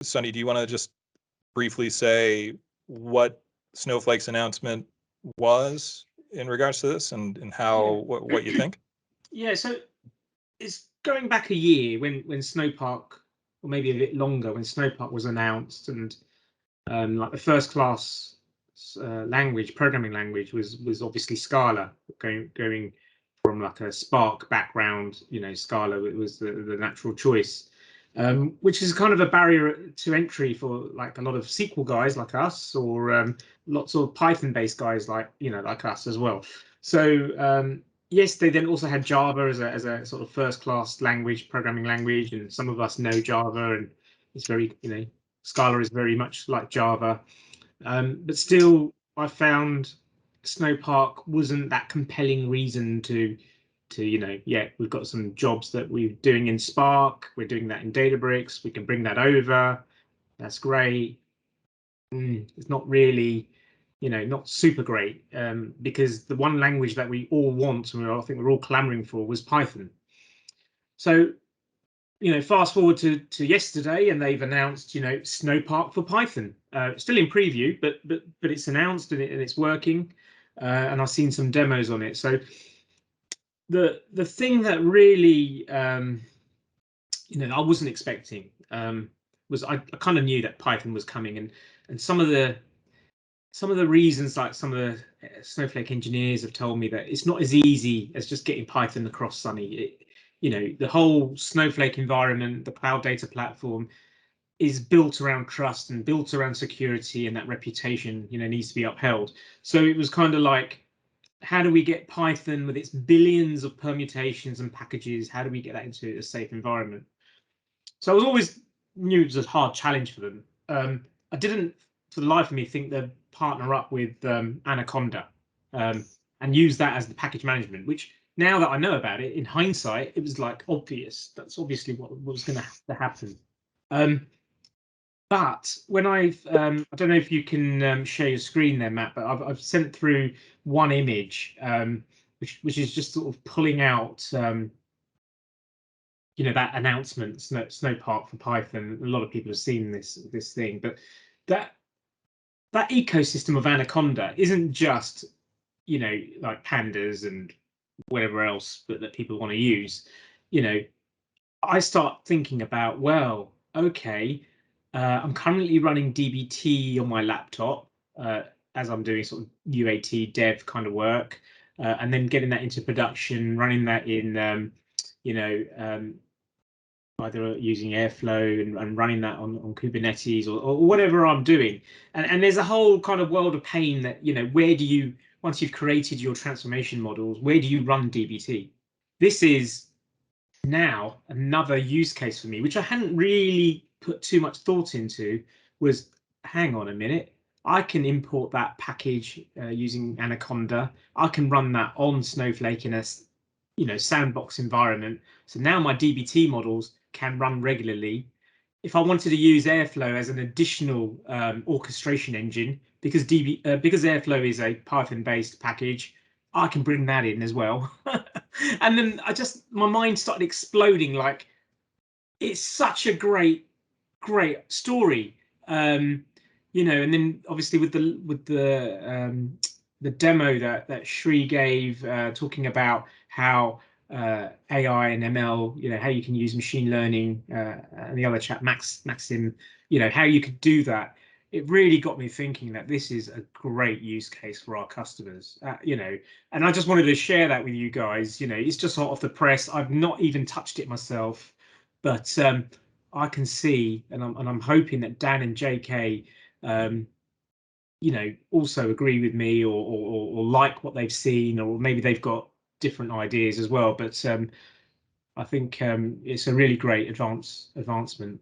Sunny, do you want to just briefly say what Snowflake's announcement was in regards to this and how what you think? Yeah, so it's going back a year when Snowpark, or maybe a bit longer, when Snowpark was announced, and like the first class programming language was obviously Scala, going from like a Spark background. Scala was the natural choice, which is kind of a barrier to entry for like a lot of SQL guys like us, or lots of Python-based guys like us as well. So yes, they then also had Java as a sort of first-class programming language, and some of us know Java, and it's very, Scala is very much like Java. But still, I found Snowpark wasn't that compelling reason to we've got some jobs that we're doing in Spark, we're doing that in Databricks, we can bring that over. That's great. It's not really, not super great, because the one language that we all want, and I think we're all clamoring for, was Python. So, fast forward to yesterday, and they've announced, Snowpark for Python. Still in preview, but it's announced, and it's working, and I've seen some demos on it. So the thing that really, I wasn't expecting, was I kind of knew that Python was coming, and some of the reasons, like some of the Snowflake engineers have told me, that it's not as easy as just getting Python across Sunny. The whole Snowflake environment, the cloud data platform, is built around trust and built around security, and that reputation, needs to be upheld. So it was kind of like, how do we get Python with its billions of permutations and packages? How do we get that into a safe environment? So I was always knew it was a hard challenge for them. I didn't, for the life of me, think they'd partner up with Anaconda, and use that as the package management, which, now that I know about it, in hindsight, it was like obvious. That's obviously what was going to have to happen. But when I don't know if you can share your screen there, Matt, but I've sent through one image, which is just sort of pulling out, that announcement, Snowpark for Python. A lot of people have seen this thing, but that ecosystem of Anaconda isn't just, like pandas and whatever else that people want to use. I start thinking about, well, okay, I'm currently running DBT on my laptop, as I'm doing sort of UAT dev kind of work, and then getting that into production, running that in, either using Airflow and running that on Kubernetes, or whatever I'm doing. And there's a whole kind of world of pain that, where do you, once you've created your transformation models, where do you run DBT? This is now another use case for me, which I hadn't really put too much thought into, was, hang on a minute, I can import that package using Anaconda. I can run that on Snowflake in a sandbox environment. So now my DBT models can run regularly. If I wanted to use Airflow as an additional orchestration engine, because Airflow is a Python-based package, I can bring that in as well. And then my mind started exploding. Like, it's such a great story, and then obviously with the demo that Shri gave, talking about how AI and ML, how you can use machine learning, and the other chap, Maxim, how you could do that. It really got me thinking that this is a great use case for our customers, and I just wanted to share that with you guys. It's just hot off the press. I've not even touched it myself, but I can see, and I'm hoping that Dan and JK, also agree with me, or like what they've seen, or maybe they've got different ideas as well. But I think it's a really great advancement.